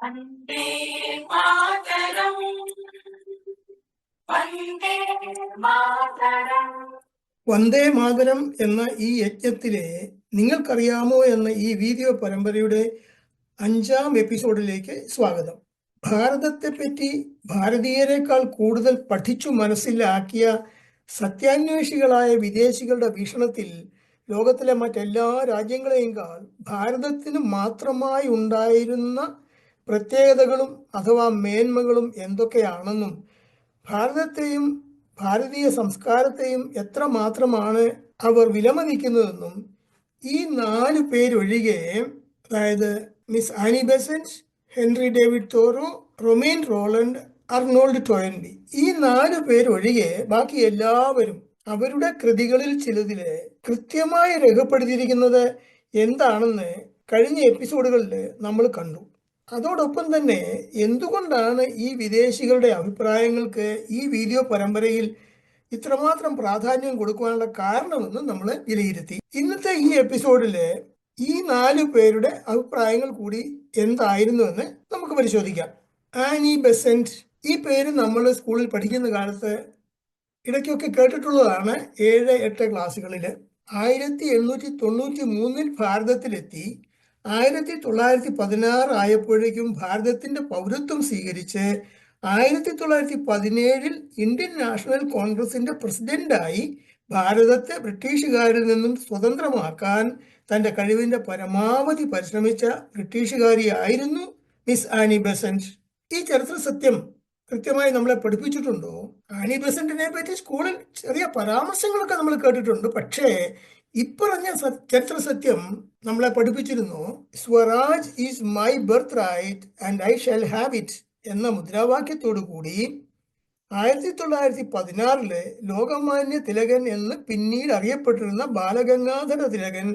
വന്ദേ മാതരം വന്ദേ മാതരം വന്ദേ മാതരം എന്ന ഈ യജ്ഞത്തിലെ നിങ്ങൾക്കറിയാമോ എന്ന ഈ വീഡിയോ പരമ്പരയുടെ 5ാം എപ്പിസോഡിലേക്ക് സ്വാഗതം. ഭാരതത്തെപ്പറ്റി ഭാരതീയരെക്കാൾ കൂടുതൽ പഠിച്ചു മനസ്സിലാക്കിയ സത്യാന്വേഷികളായ വിദേശികളുടെ വീക്ഷണത്തിൽ ലോകത്തിലെ മറ്റെല്ലാ രാജ്യങ്ങളെയുംകാൾ ഭാരതത്തിന് മാത്രമായി ഉണ്ടായിരുന്ന പ്രത്യേകതകളും അഥവാ മേന്മകളും എന്തൊക്കെയാണെന്നും ഭാരതത്തെയും ഭാരതീയ സംസ്കാരത്തെയും എത്രമാത്രമാണ് അവർ വിലമതിക്കുന്നതെന്നും ഈ 4 പേരൊഴികെ, അതായത് miss Annie Besant, Henry David തോറോ, romaine Roland, Arnold Toynbee, ഈ 4 പേരൊഴികെ ബാക്കി എല്ലാവരും അവരുടെ കൃതികളിൽ ചിലതിലെ കൃത്യമായി രേഖപ്പെടുത്തിയിരിക്കുന്നത് എന്താണെന്ന് കഴിഞ്ഞ എപ്പിസോഡുകളിൽ നമ്മൾ കണ്ടു. അതോടൊപ്പം തന്നെ എന്തുകൊണ്ടാണ് ഈ വിദേശികളുടെ അഭിപ്രായങ്ങൾക്ക് ഈ വീഡിയോ പരമ്പരയിൽ ഇത്രമാത്രം പ്രാധാന്യം കൊടുക്കുവാനുള്ള കാരണമെന്ന് നമ്മൾ വിലയിരുത്തി. ഇന്നത്തെ ഈ എപ്പിസോഡില് ഈ 4 പേരുടെ അഭിപ്രായങ്ങൾ കൂടി എന്തായിരുന്നുവെന്ന് നമുക്ക് പരിശോധിക്കാം. ആനി ബെസന്റ്, ഈ പേര് നമ്മൾ സ്കൂളിൽ പഠിക്കുന്ന കാലത്ത് ഇടയ്ക്കൊക്കെ കേട്ടിട്ടുള്ളതാണ്. 7-8 ക്ലാസ്സുകളിൽ 1893 ഭാരതത്തിലെത്തി 1916 ആയപ്പോഴേക്കും ഭാരതത്തിന്റെ പൗരത്വം സ്വീകരിച്ച് 1917 ഇന്ത്യൻ നാഷണൽ കോൺഗ്രസിന്റെ പ്രസിഡന്റായി ഭാരതത്തെ ബ്രിട്ടീഷുകാരിൽ നിന്നും സ്വതന്ത്രമാക്കാൻ തന്റെ കഴിവിന്റെ പരമാവധി പരിശ്രമിച്ച ബ്രിട്ടീഷുകാരിയായിരുന്നു മിസ് ആനി ബെസന്റ്. ഈ ചരിത്ര സത്യം കൃത്യമായി നമ്മളെ പഠിപ്പിച്ചിട്ടുണ്ടോ? ആനി ബെസന്റിനെ പറ്റി സ്കൂളിൽ ചെറിയ പരാമർശങ്ങളൊക്കെ നമ്മൾ കേട്ടിട്ടുണ്ട്. പക്ഷേ ഇപ്പറഞ്ഞ ചരിത്ര സത്യം നമ്മളെ പഠിപ്പിച്ചിരുന്നു. Swaraj is my birth right and I shall have it എന്ന മുദ്രാവാക്യത്തോടു കൂടി 1916 ലോകമാന്യ തിലകൻ എന്ന് പിന്നീട് അറിയപ്പെട്ടിരുന്ന ബാലഗംഗാധര തിലകൻ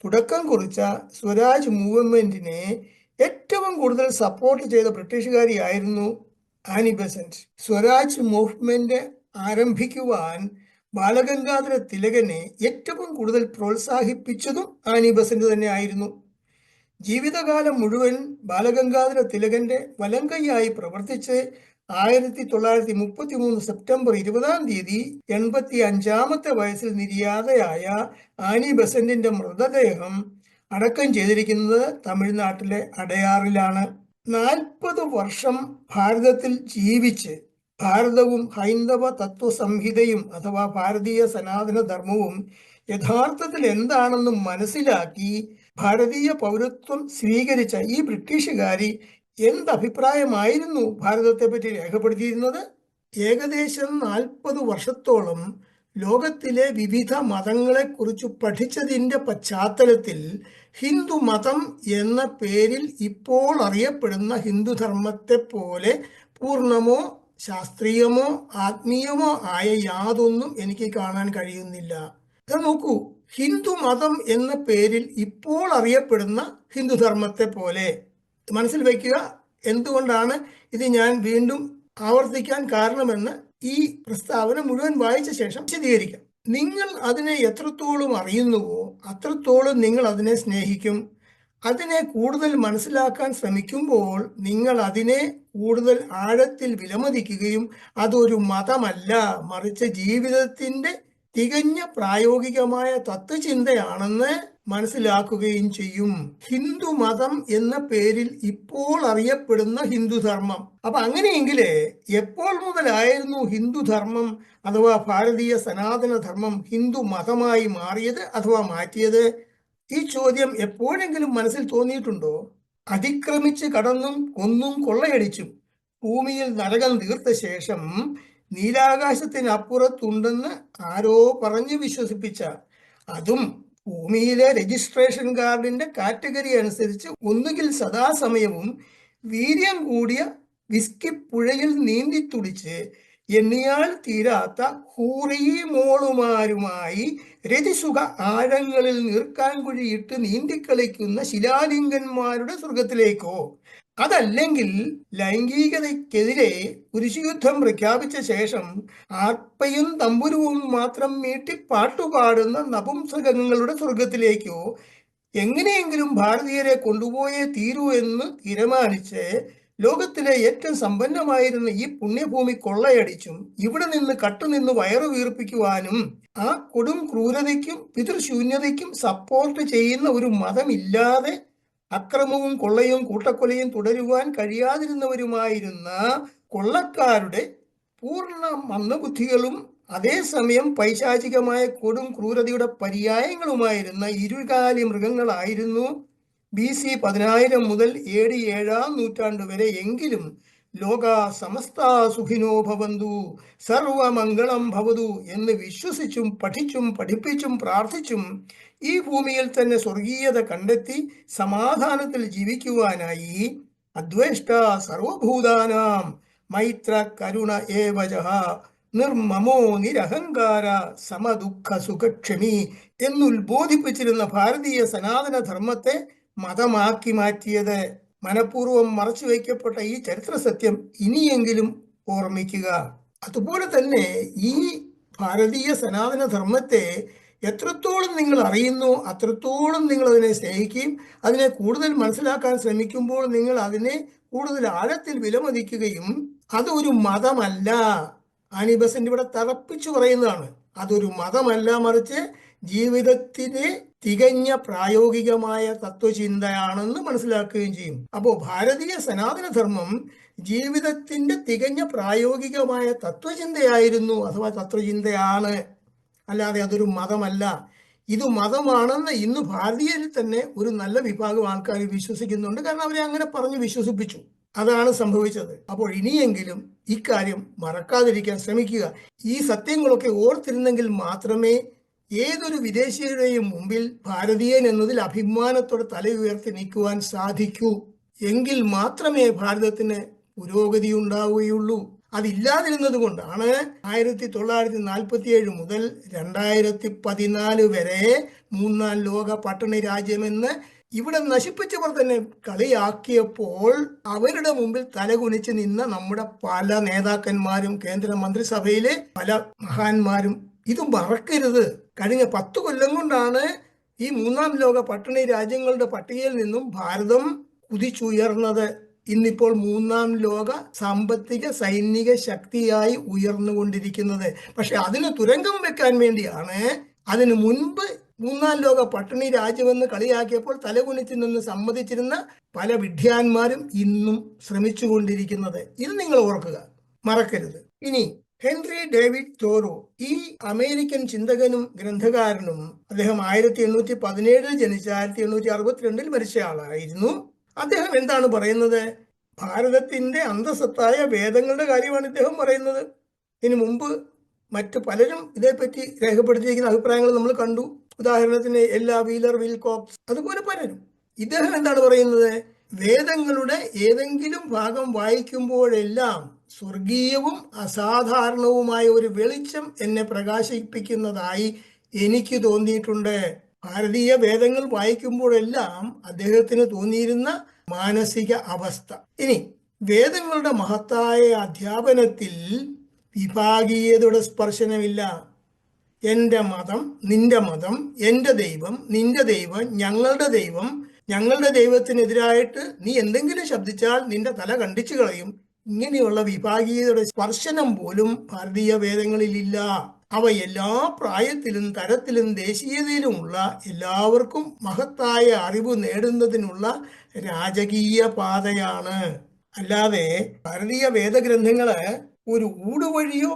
തുടക്കം കുറിച്ച സ്വരാജ് മൂവ്മെന്റിനെ ഏറ്റവും കൂടുതൽ സപ്പോർട്ട് ചെയ്ത ബ്രിട്ടീഷുകാരിയായിരുന്നു ആനി ബെസന്റ്. സ്വരാജ് മൂവ്മെന്റ് ആരംഭിക്കുവാൻ ബാലഗംഗാധര തിലകനെ ഏറ്റവും കൂടുതൽ പ്രോത്സാഹിപ്പിച്ചതും ആനി ബെസന്റ് തന്നെ ആയിരുന്നു. ജീവിതകാലം മുഴുവൻ ബാലഗംഗാധര തിലകന്റെ വലങ്കൈയായി പ്രവർത്തിച്ച് 1933 സെപ്റ്റംബർ 20 85-ാമത്തെ വയസ്സിൽ നിര്യാതയായ ആനി ബെസന്റിന്റെ മൃതദേഹം അടക്കം ചെയ്തിരിക്കുന്നത് തമിഴ്നാട്ടിലെ അടയാറിലാണ്. 40 വർഷം ഭാരതത്തിൽ ജീവിച്ച് ഭാരതവും ഹൈന്ദവ തത്വസംഹിതയും അഥവാ ഭാരതീയ സനാതന ധർമ്മവും യഥാർത്ഥത്തിൽ എന്താണെന്ന് മനസ്സിലാക്കി ഭാരതീയ പൗരത്വം സ്വീകരിച്ച ഈ ബ്രിട്ടീഷുകാരി എന്തഭിപ്രായമായിരുന്നു ഭാരതത്തെ പറ്റി രേഖപ്പെടുത്തിയിരുന്നത്? ഏകദേശം 40 വർഷത്തോളം ലോകത്തിലെ വിവിധ മതങ്ങളെക്കുറിച്ച് പഠിച്ചതിൻ്റെ പശ്ചാത്തലത്തിൽ ഹിന്ദു മതം എന്ന പേരിൽ ഇപ്പോൾ അറിയപ്പെടുന്ന ഹിന്ദുധർമ്മത്തെ പോലെ പൂർണ്ണമോ ശാസ്ത്രീയമോ ആത്മീയമോ ആയ യാതൊന്നും എനിക്ക് കാണാൻ കഴിയുന്നില്ല. നോക്കൂ, ഹിന്ദു മതം എന്ന പേരിൽ ഇപ്പോൾ അറിയപ്പെടുന്ന ഹിന്ദുധർമ്മത്തെ പോലെ മനസ്സിൽ വയ്ക്കുക. എന്തുകൊണ്ടാണ് ഇത് ഞാൻ വീണ്ടും ആവർത്തിക്കാൻ കാരണമെന്ന് ഈ പ്രസ്താവന മുഴുവൻ വായിച്ച ശേഷം വിശദീകരിക്കാം. നിങ്ങൾ അതിനെ എത്രത്തോളം അറിയുന്നുവോ അത്രത്തോളം നിങ്ങൾ അതിനെ സ്നേഹിക്കും. അതിനെ കൂടുതൽ മനസ്സിലാക്കാൻ ശ്രമിക്കുമ്പോൾ നിങ്ങൾ അതിനെ കൂടുതൽ ആഴത്തിൽ വിലമതിക്കുകയും അതൊരു മതമല്ല, മറിച്ച് ജീവിതത്തിന്റെ തികഞ്ഞ പ്രായോഗികമായ തത്വചിന്തയാണെന്ന് മനസ്സിലാക്കുകയും ചെയ്യും. ഹിന്ദു മതം എന്ന പേരിൽ ഇപ്പോൾ അറിയപ്പെടുന്ന ഹിന്ദുധർമ്മം. അപ്പൊ അങ്ങനെയെങ്കിൽ എപ്പോൾ മുതലായിരുന്നു ഹിന്ദുധർമ്മം അഥവാ ഭാരതീയ സനാതന ധർമ്മം ഹിന്ദു മതമായി മാറിയത് അഥവാ മാറ്റിയത്? ഈ ചോദ്യം എപ്പോഴെങ്കിലും മനസ്സിൽ തോന്നിയിട്ടുണ്ടോ? അതിക്രമിച്ച് കടന്നും കൊന്നും കൊള്ളയടിച്ചും ഭൂമിയിൽ നരകം തീർത്ത ശേഷം നീലാകാശത്തിനപ്പുറത്തുണ്ടെന്ന് ആരോ പറഞ്ഞ് വിശ്വസിപ്പിച്ച, അതും ഭൂമിയിലെ രജിസ്ട്രേഷൻ കാർഡിന്റെ കാറ്റഗറി അനുസരിച്ച് ഒന്നുകിൽ സദാസമയവും വീര്യം കൂടിയ വിസ്കി പുഴയിൽ നീന്തി തുടിച്ച് എണ്ണിയാൽ തീരാത്ത ഹൂറിമോളുമാരുമായി രതിസുഖ ആഴങ്ങളിൽ നീർക്കാൻകുഴിയിട്ട് നീന്തിക്കളിക്കുന്ന ശിലാലിംഗന്മാരുടെ സ്വർഗത്തിലേക്കോ, അതല്ലെങ്കിൽ ലൈംഗികതയ്ക്കെതിരെ കുരിശുയുദ്ധം പ്രഖ്യാപിച്ച ശേഷം ആർപ്പയും തമ്പുരുവും മാത്രം മീട്ടി പാട്ടുപാടുന്ന നപുംസകങ്ങളുടെ സ്വർഗത്തിലേക്കോ എങ്ങനെയെങ്കിലും ഭാരതീയരെ കൊണ്ടുപോയേ തീരൂ എന്ന് തീരുമാനിച്ച് ലോകത്തിലെ ഏറ്റവും സമ്പന്നമായിരുന്ന ഈ പുണ്യഭൂമി കൊള്ളയടിച്ചും ഇവിടെ നിന്ന് കട്ടുനിന്ന് വയറു വീർപ്പിക്കുവാനും ആ കൊടും ക്രൂരതയ്ക്കും പിതൃശൂന്യതയ്ക്കും സപ്പോർട്ട് ചെയ്യുന്ന ഒരു മതമില്ലാതെ അക്രമവും കൊള്ളയും കൂട്ടക്കൊലയും തുടരുവാൻ കഴിയാതിരുന്നവരുമായിരുന്ന കൊള്ളക്കാരുടെ പൂർണ്ണ മന്ദബുദ്ധികളും അതേസമയം പൈശാചികമായ കൊടും ക്രൂരതയുടെ പര്യായങ്ങളുമായിരുന്ന ഇരുകാലി മൃഗങ്ങളായിരുന്നു BC 10,000 മുതൽ AD 7-ാം നൂറ്റാണ്ട് വരെ. എങ്കിലും ലോക സമസ്ത സുഖിനോ ഭവന്തു സർവമംഗളം ഭവതു എന്ന് വിശ്വസിച്ചും പഠിച്ചും പഠിപ്പിച്ചും പ്രാർത്ഥിച്ചും ഈ ഭൂമിയിൽ തന്നെ സ്വർഗീയത കണ്ടെത്തി സമാധാനത്തിൽ ജീവിക്കുവാനായി അദ്വേഷ്ട സർവഭൂതാനാം മൈത്ര കരുണ ഏവജഃ നിർമ്മമോ നിരഹങ്കാര സമദുഃഖ സുഖക്ഷമി എന്നുത്ബോധിപ്പിച്ചിരുന്ന ഭാരതീയ സനാതന ധർമ്മത്തെ മതമാക്കി മാറ്റിയത്. മനഃപൂർവ്വം മറച്ചു വയ്ക്കപ്പെട്ട ഈ ചരിത്ര സത്യം ഇനിയെങ്കിലും ഓർമ്മിക്കുക. അതുപോലെ തന്നെ ഈ ഭാരതീയ സനാതന ധർമ്മത്തെ എത്രത്തോളം നിങ്ങൾ അറിയുന്നു അത്രത്തോളം നിങ്ങൾ അതിനെ സ്നേഹിക്കുകയും അതിനെ കൂടുതൽ മനസ്സിലാക്കാൻ ശ്രമിക്കുമ്പോൾ നിങ്ങൾ അതിനെ കൂടുതൽ ആഴത്തിൽ വിലമതിക്കുകയും അതൊരു മതമല്ല, ആനിബസന്റ് ഇവിടെ തറപ്പിച്ചു പറയുന്നതാണ്, അതൊരു മതമല്ല, മറിച്ച് ജീവിതത്തിലെ തികഞ്ഞ പ്രായോഗികമായ തത്വചിന്തയാണെന്ന് മനസ്സിലാക്കുകയും ചെയ്യും. അപ്പോൾ ഭാരതീയ സനാതനധർമ്മം ജീവിതത്തിന്റെ തികഞ്ഞ പ്രായോഗികമായ തത്വചിന്തയായിരുന്നു, അഥവാ തത്വചിന്തയാണ്, അല്ലാതെ അതൊരു മതമല്ല. ഇത് മതമാണെന്ന് ഇന്ന് ഭാരതീയരിൽ തന്നെ ഒരു നല്ല വിഭാഗം ആൾക്കാർ വിശ്വസിക്കുന്നുണ്ട്. കാരണം അവരെ അങ്ങനെ പറഞ്ഞു വിശ്വസിപ്പിച്ചു. അതാണ് സംഭവിച്ചത്. അപ്പോൾ ഇനിയെങ്കിലും ഇക്കാര്യം മറക്കാതിരിക്കാൻ ശ്രമിക്കുക. ഈ സത്യങ്ങളൊക്കെ ഓർത്തിരുന്നെങ്കിൽ മാത്രമേ ഏതൊരു വിദേശിയുടെയും മുമ്പിൽ ഭാരതീയൻ എന്നതിൽ അഭിമാനത്തോടെ തല ഉയർത്തി നിൽക്കുവാൻ സാധിക്കൂ. എങ്കിൽ മാത്രമേ ഭാരതത്തിന് പുരോഗതി ഉണ്ടാവുകയുള്ളൂ. അതില്ലാതിരുന്നത് കൊണ്ടാണ് 1947 മുതൽ 2014 വരെ മൂന്നാം ലോക പട്ടിണി രാജ്യമെന്ന് ഇവിടെ നശിപ്പിച്ചവർ തന്നെ കളിയാക്കിയപ്പോൾ അവരുടെ മുമ്പിൽ തലകുനിച്ച് നിന്ന നമ്മുടെ പല നേതാക്കന്മാരും കേന്ദ്ര മന്ത്രിസഭയിലെ പല മഹാന്മാരും ഇത് മറക്കരുത്. കഴിഞ്ഞ 10 കൊല്ലം കൊണ്ടാണ് ഈ മൂന്നാം ലോക പട്ടിണി രാജ്യങ്ങളുടെ പട്ടികയിൽ നിന്നും ഭാരതം കുതിച്ചുയർന്നത്. ഇന്നിപ്പോൾ മൂന്നാം ലോക സാമ്പത്തിക സൈനിക ശക്തിയായി ഉയർന്നുകൊണ്ടിരിക്കുന്നത്. പക്ഷെ അതിന് തുരങ്കം വെക്കാൻ വേണ്ടിയാണ് അതിനു മുൻപ് മൂന്നാം ലോക പട്ടിണി രാജ്യമെന്ന് കളിയാക്കിയപ്പോൾ തലകുനിച്ച് നിന്ന് സമ്മതിച്ചിരുന്ന പല വിഡ്ഢിയാന്മാരും ഇന്നും ശ്രമിച്ചുകൊണ്ടിരിക്കുന്നത്. ഇത് നിങ്ങൾ ഓർക്കുക, മറക്കരുത്. ഇനി ഹെൻറി ഡേവിഡ് തോറോ, ഈ അമേരിക്കൻ ചിന്തകനും ഗ്രന്ഥകാരനും, അദ്ദേഹം 1817 ജനിച്ച 1862 മരിച്ച ആളായിരുന്നു. അദ്ദേഹം എന്താണ് പറയുന്നത്? ഭാരതത്തിന്റെ അന്തസത്തായ വേദങ്ങളുടെ കാര്യമാണ് ഇദ്ദേഹം പറയുന്നത്. ഇതിനു മുമ്പ് മറ്റു പലരും ഇതേപ്പറ്റി രേഖപ്പെടുത്തിയിരിക്കുന്ന അഭിപ്രായങ്ങൾ നമ്മൾ കണ്ടു. ഉദാഹരണത്തിന് വീലർ വിൽകോക്സ്, അതുപോലെ പലരും. ഇദ്ദേഹം എന്താണ് പറയുന്നത്? വേദങ്ങളുടെ ഏതെങ്കിലും ഭാഗം വായിക്കുമ്പോഴെല്ലാം സ്വർഗീയവും അസാധാരണവുമായ ഒരു വെളിച്ചം എന്നെ പ്രകാശിപ്പിക്കുന്നതായി എനിക്ക് തോന്നിയിട്ടുണ്ട്. ഭാരതീയ വേദങ്ങൾ വായിക്കുമ്പോഴെല്ലാം അദ്ദേഹത്തിന് തോന്നിയിരുന്ന മാനസിക അവസ്ഥ. ഇനി വേദങ്ങളുടെ മഹത്തായ അധ്യാപനത്തിൽ വിഭാഗീയതയുടെ സ്പർശനമില്ല. എൻ്റെ മതം, നിന്റെ മതം, എൻ്റെ ദൈവം, നിന്റെ ദൈവം, ഞങ്ങളുടെ ദൈവം, ഞങ്ങളുടെ ദൈവത്തിനെതിരായിട്ട് നീ എന്തെങ്കിലും ശബ്ദിച്ചാൽ നിന്റെ തല കണ്ടിച്ചു കളയും. ഇങ്ങനെയുള്ള വിഭാഗീയതയുടെ സ്പർശനം പോലും ഭാരതീയ വേദങ്ങളിലില്ല. അവ എല്ലാ പ്രായത്തിലും തരത്തിലും ദേശീയതയിലുമുള്ള എല്ലാവർക്കും മഹത്തായ അറിവ് നേടുന്നതിനുള്ള രാജകീയ പാതയാണ്. അല്ലാതെ ഭാരതീയ വേദഗ്രന്ഥങ്ങള് ഒരു ഊടുവഴിയോ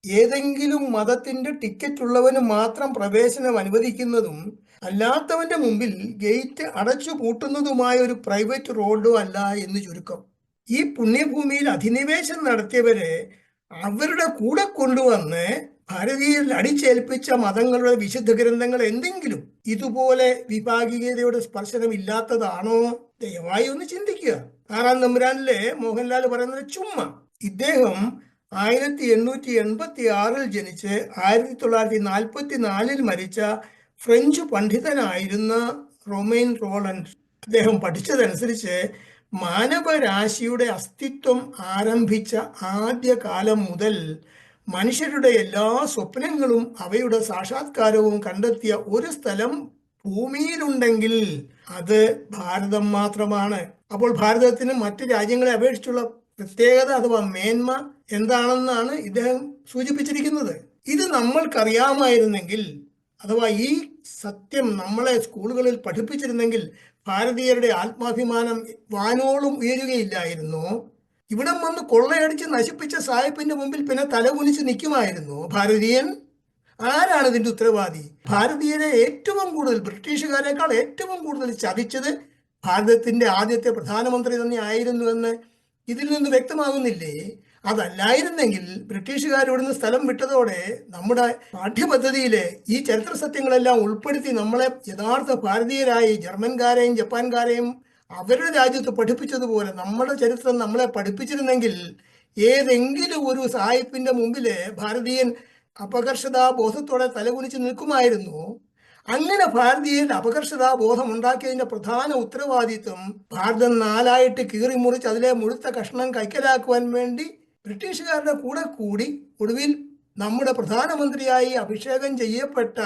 ഏതെങ്കിലും മതത്തിന്റെ ടിക്കറ്റ് ഉള്ളവന് മാത്രം പ്രവേശനം അനുവദിക്കുന്നതും അല്ലാത്തവന്റെ മുമ്പിൽ ഗേറ്റ് അടച്ചു പൂട്ടുന്നതുമായ ഒരു പ്രൈവറ്റ് റോഡോ അല്ല എന്ന് ചുരുക്കം. ഈ പുണ്യഭൂമിയിൽ അധിനിവേശം നടത്തിയവരെ അവരുടെ കൂടെ കൊണ്ടുവന്ന് ഭാരതീയരിൽ അടിച്ചേൽപ്പിച്ച മതങ്ങളുടെ വിശുദ്ധ ഗ്രന്ഥങ്ങൾ എന്തെങ്കിലും ഇതുപോലെ വിഭാഗീയതയുടെ സ്പർശനം ഇല്ലാത്തതാണോ? ദയവായി ഒന്ന് ചിന്തിക്കുക. 6-ാം തമ്പുരാനിലെ മോഹൻലാൽ പറയുന്നത് ചുമ്മാ. ഇദ്ദേഹം 1886 ജനിച്ച് 1944 മരിച്ച ഫ്രഞ്ച് പണ്ഡിതനായിരുന്ന റൊമൈൻ റോളണ്ട്. അദ്ദേഹം പഠിച്ചതനുസരിച്ച് മാനവരാശിയുടെ അസ്തിത്വം ആരംഭിച്ച ആദ്യ കാലം മുതൽ മനുഷ്യരുടെ എല്ലാ സ്വപ്നങ്ങളും അവയുടെ സാക്ഷാത്കാരവും കണ്ടെത്തിയ ഒരു സ്ഥലം ഭൂമിയിലുണ്ടെങ്കിൽ അത് ഭാരതം മാത്രമാണ്. അപ്പോൾ ഭാരതത്തിന് മറ്റു രാജ്യങ്ങളെ അപേക്ഷിച്ചുള്ള പ്രത്യേകത അഥവാ മേന്മ എന്താണെന്നാണ് ഇദ്ദേഹം സൂചിപ്പിച്ചിരിക്കുന്നത്. ഇത് നമ്മൾക്കറിയാമായിരുന്നെങ്കിൽ, അഥവാ ഈ സത്യം നമ്മളെ സ്കൂളുകളിൽ പഠിപ്പിച്ചിരുന്നെങ്കിൽ ഭാരതീയരുടെ ആത്മാഭിമാനം വാനോളം ഉയരുകയില്ലായിരുന്നു. ഇവിടം വന്ന് കൊള്ളയടിച്ച് നശിപ്പിച്ച സായിപ്പിന്റെ മുമ്പിൽ പിന്നെ തലകുനിച്ച് നിൽക്കുമായിരുന്നു ഭാരതീയൻ. ആരാണ് ഇതിന്റെ ഉത്തരവാദി? ഭാരതീയരെ ഏറ്റവും കൂടുതൽ, ബ്രിട്ടീഷുകാരെക്കാൾ ഏറ്റവും കൂടുതൽ ചതിച്ചത് ഭാരതത്തിന്റെ ആദ്യത്തെ പ്രധാനമന്ത്രി തന്നെ ആയിരുന്നുവെന്ന് ഇതിൽ നിന്ന് വ്യക്തമാകുന്നില്ലേ? അതല്ലായിരുന്നെങ്കിൽ ബ്രിട്ടീഷുകാർ ഇവിടുന്ന് സ്ഥലം വിട്ടതോടെ നമ്മുടെ പാഠ്യപദ്ധതിയിലെ ഈ ചരിത്ര സത്യങ്ങളെല്ലാം ഉൾപ്പെടുത്തി നമ്മളെ യഥാർത്ഥ ഭാരതീയരായി ജർമ്മൻകാരെയും ജപ്പാൻകാരെയും അവരുടെ രാജ്യത്ത് പഠിപ്പിച്ചതുപോലെ നമ്മുടെ ചരിത്രം നമ്മളെ പഠിപ്പിച്ചിരുന്നെങ്കിൽ ഏതെങ്കിലും ഒരു സായിപ്പിന്റെ മുമ്പില് ഭാരതീയൻ അപകർഷതാബോധത്തോടെ തലകുനിച്ച് നിൽക്കുമായിരുന്നു. അങ്ങനെ ഭാരതീയൻ അപകർഷതാബോധം ഉണ്ടാക്കിയതിന്റെ പ്രധാന ഉത്തരവാദിത്വം ഭാരതം നാലായിട്ട് കീറിമുറിച്ച് അതിലെ മുഴുത്ത കഷ്ണം കൈക്കലാക്കുവാൻ വേണ്ടി ബ്രിട്ടീഷുകാരുടെ കൂടെ കൂടി ഒടുവിൽ നമ്മുടെ പ്രധാനമന്ത്രിയായി അഭിഷേകം ചെയ്യപ്പെട്ട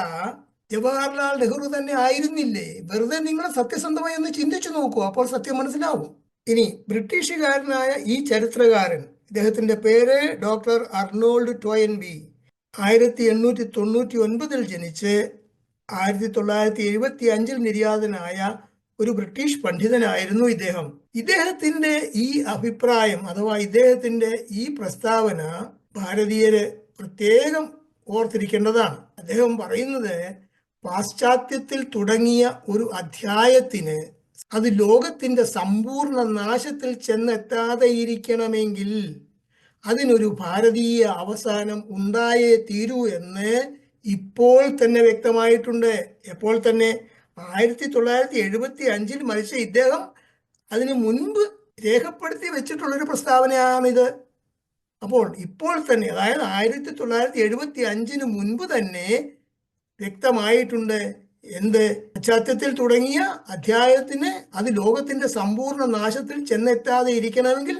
ജവഹർലാൽ നെഹ്റു തന്നെ ആയിരുന്നില്ലേ? വെറുതെ നിങ്ങൾ സത്യസന്ധമായി ഒന്ന് ചിന്തിച്ചു നോക്കൂ, അപ്പോൾ സത്യം മനസ്സിലാവും. ഇനി ബ്രിട്ടീഷുകാരനായ ഈ ചരിത്രകാരൻ, ഇദ്ദേഹത്തിന്റെ പേര് ഡോക്ടർ അർണോൾഡ് ടോയൻബി, 1899 ജനിച്ച് 1975 നിര്യാതനായ ഒരു ബ്രിട്ടീഷ് പണ്ഡിതനായിരുന്നു ഇദ്ദേഹം. ഇദ്ദേഹത്തിന്റെ ഈ അഭിപ്രായം അഥവാ ഇദ്ദേഹത്തിന്റെ ഈ പ്രസ്താവന ഭാരതീയര് പ്രത്യേകം ഓർത്തിരിക്കേണ്ടതാണ്. അദ്ദേഹം പറയുന്നത്, പാശ്ചാത്യത്തിൽ തുടങ്ങിയ ഒരു അധ്യായത്തിന് അത് ലോകത്തിന്റെ സമ്പൂർണ്ണ നാശത്തിൽ ചെന്നെത്താതെ ഇരിക്കണമെങ്കിൽ അതിനൊരു ഭാരതീയ അവസാനം ഉണ്ടായേ തീരൂ എന്ന് ഇപ്പോൾ തന്നെ വ്യക്തമായിട്ടുണ്ട്. എപ്പോൾ തന്നെ? 1975 മരിച്ച ഇദ്ദേഹം അതിനു മുൻപ് രേഖപ്പെടുത്തി വെച്ചിട്ടുള്ളൊരു പ്രസ്താവനയാണിത്. അപ്പോൾ ഇപ്പോൾ തന്നെ, അതായത് 1975 മുൻപ് തന്നെ വ്യക്തമായിട്ടുണ്ട്. എന്ത്? പാശ്ചാത്യത്തിൽ തുടങ്ങിയ അധ്യായത്തിന് അത് ലോകത്തിന്റെ സമ്പൂർണ്ണ നാശത്തിൽ ചെന്നെത്താതെ ഇരിക്കണമെങ്കിൽ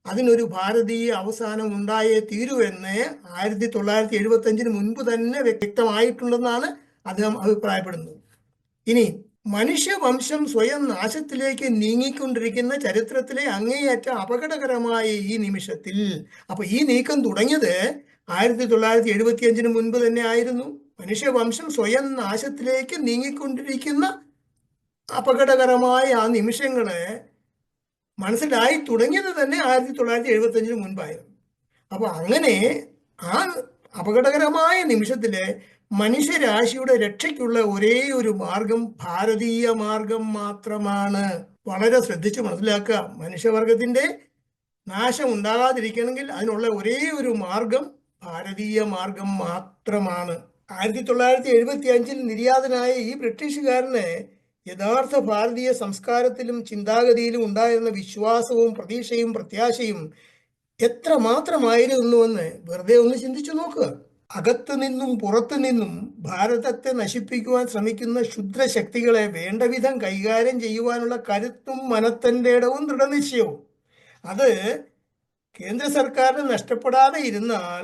അതിനൊരു ഭാരതീയ അവസാനം ഉണ്ടായേ തീരൂ എന്ന് 1975 മുൻപ് തന്നെ വ്യക്തമായിട്ടുണ്ടെന്നാണ് അദ്ദേഹം അഭിപ്രായപ്പെടുന്നത്. ഇനി മനുഷ്യവംശം സ്വയം നാശത്തിലേക്ക് നീങ്ങിക്കൊണ്ടിരിക്കുന്ന ചരിത്രത്തിലെ അങ്ങേയറ്റ അപകടകരമായ ഈ നിമിഷത്തിൽ, അപ്പൊ ഈ നീക്കം തുടങ്ങിയത് 1975 മുൻപ് തന്നെ ആയിരുന്നു. മനുഷ്യവംശം സ്വയം നാശത്തിലേക്ക് നീങ്ങിക്കൊണ്ടിരിക്കുന്ന അപകടകരമായ ആ നിമിഷങ്ങള് മനസ്സിലായി തുടങ്ങിയത് തന്നെ 1975 മുൻപായിരുന്നു. അപ്പൊ അങ്ങനെ ആ അപകടകരമായ നിമിഷത്തില് മനുഷ്യരാശിയുടെ രക്ഷയ്ക്കുള്ള ഒരേ ഒരു മാർഗം ഭാരതീയ മാർഗം മാത്രമാണ്. വളരെ ശ്രദ്ധിച്ച് മനസ്സിലാക്കുക. മനുഷ്യവർഗത്തിന്റെ നാശം ഉണ്ടാകാതിരിക്കണമെങ്കിൽ അതിനുള്ള ഒരേ ഒരു മാർഗം ഭാരതീയ മാർഗം മാത്രമാണ്. 1975 നിര്യാതനായ ഈ ബ്രിട്ടീഷുകാരന് യഥാർത്ഥ ഭാരതീയ സംസ്കാരത്തിലും ചിന്താഗതിയിലും ഉണ്ടായിരുന്ന വിശ്വാസവും പ്രതീക്ഷയും പ്രത്യാശയും എത്ര മാത്രമായിരുന്നുവെന്ന് വെറുതെ ഒന്ന് ചിന്തിച്ചു നോക്കുക. അകത്തു നിന്നും പുറത്തു നിന്നും ഭാരതത്തെ നശിപ്പിക്കുവാൻ ശ്രമിക്കുന്ന ക്ഷുദ്രശക്തികളെ വേണ്ടവിധം കൈകാര്യം ചെയ്യുവാനുള്ള കരുത്തും മനത്തന്റെ ഇടവും ദൃഢനിശ്ചയവും അത് കേന്ദ്ര സർക്കാരിന് നഷ്ടപ്പെടാതെ ഇരുന്നാൽ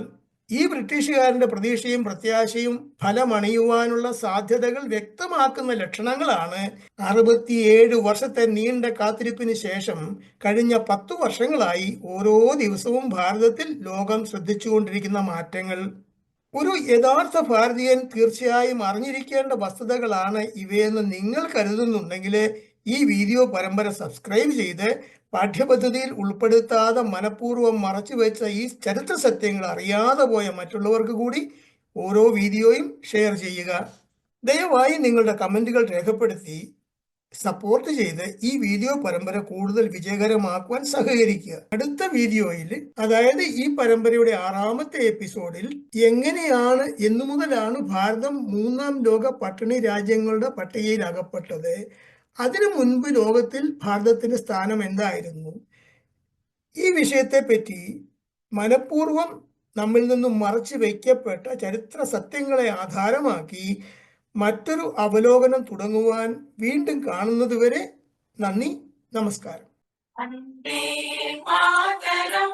ഈ ബ്രിട്ടീഷുകാരന്റെ പ്രതീക്ഷയും പ്രത്യാശയും ഫലമണിയുവാനുള്ള സാധ്യതകൾ വ്യക്തമാക്കുന്ന ലക്ഷണങ്ങളാണ് 67 വർഷത്തെ നീണ്ട കാത്തിരിപ്പിന് ശേഷം കഴിഞ്ഞ 10 വർഷങ്ങളായി ഓരോ ദിവസവും ഭാരതത്തിൽ ലോകം ശ്രദ്ധിച്ചുകൊണ്ടിരിക്കുന്ന മാറ്റങ്ങൾ. ഒരു യഥാർത്ഥ ഭാരതീയൻ തീർച്ചയായും അറിഞ്ഞിരിക്കേണ്ട വസ്തുതകളാണ് ഇവയെന്ന് നിങ്ങൾ കരുതുന്നുണ്ടെങ്കിൽ ഈ വീഡിയോ പരമ്പര സബ്സ്ക്രൈബ് ചെയ്ത് പാഠ്യപദ്ധതിയിൽ ഉൾപ്പെടുത്താതെ മനഃപൂർവ്വം മറച്ചുവെച്ച ഈ ചരിത്ര സത്യങ്ങൾ അറിയാതെ പോയ മറ്റുള്ളവർക്ക് കൂടി ഓരോ വീഡിയോയും ഷെയർ ചെയ്യുക. ദയവായി നിങ്ങളുടെ കമന്റുകൾ രേഖപ്പെടുത്തി സപ്പോർട്ട് ചെയ്ത് ഈ വീഡിയോ പരമ്പര കൂടുതൽ വിജയകരമാക്കുവാൻ സഹകരിക്കുക. അടുത്ത വീഡിയോയിൽ, അതായത് ഈ പരമ്പരയുടെ 6ാമത്തെ എപ്പിസോഡിൽ, എങ്ങനെയാണ് എന്നു മുതലാണ് ഭാരതം 3ാം ലോക പട്ടിണി രാജ്യങ്ങളുടെ പട്ടികയിൽ അകപ്പെട്ടത്, അതിനു മുൻപ് ലോകത്തിൽ ഭാരതത്തിന്റെ സ്ഥാനം എന്തായിരുന്നു, ഈ വിഷയത്തെപ്പറ്റി മനഃപൂർവ്വം നമ്മിൽ നിന്നും മറച്ചു വയ്ക്കപ്പെട്ട ചരിത്ര സത്യങ്ങളെ ആധാരമാക്കി മറ്റൊരു അവലോകനം തുടങ്ങുവാൻ വീണ്ടും കാണുന്നതുവരെ നന്ദി, നമസ്കാരം. വന്ദേ മാതരം,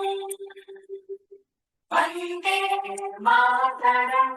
വന്ദേ മാതരം.